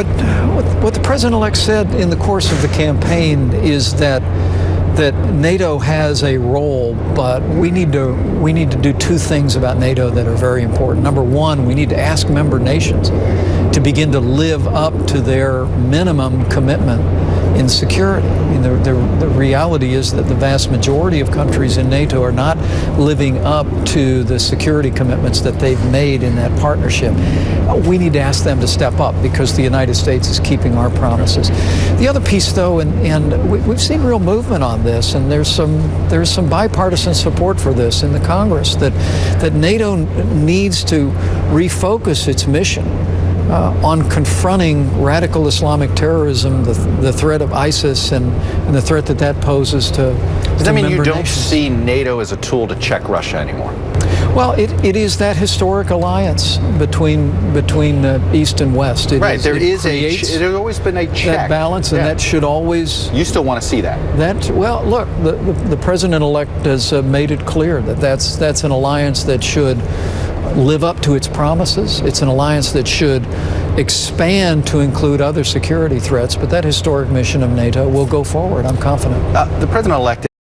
what the president-elect said in the course of the campaign is that NATO has a role, but we need to do two things about NATO that are very important. Number one, we need to ask member nations to begin to live up to their minimum commitment in security. I mean, the reality is that the vast majority of countries in NATO are not living up to the security commitments that they've made in that partnership. We need to ask them to step up because the United States is keeping our promises. The other piece, though, and we've seen real movement on this, and there's some bipartisan support for this in the Congress, that NATO needs to refocus its mission on confronting radical Islamic terrorism, the threat of ISIS, and the threat that poses to Does that mean you don't nations. see NATO as a tool to check Russia anymore? Well, it is that historic alliance between East and West. There's always been a check. That balance, and that should always. You still want to see that? Well, look, the president-elect has made it clear that that's an alliance that should live up to its promises. It's an alliance that should expand to include other security threats, but that historic mission of NATO will go forward, I'm confident. The president-elect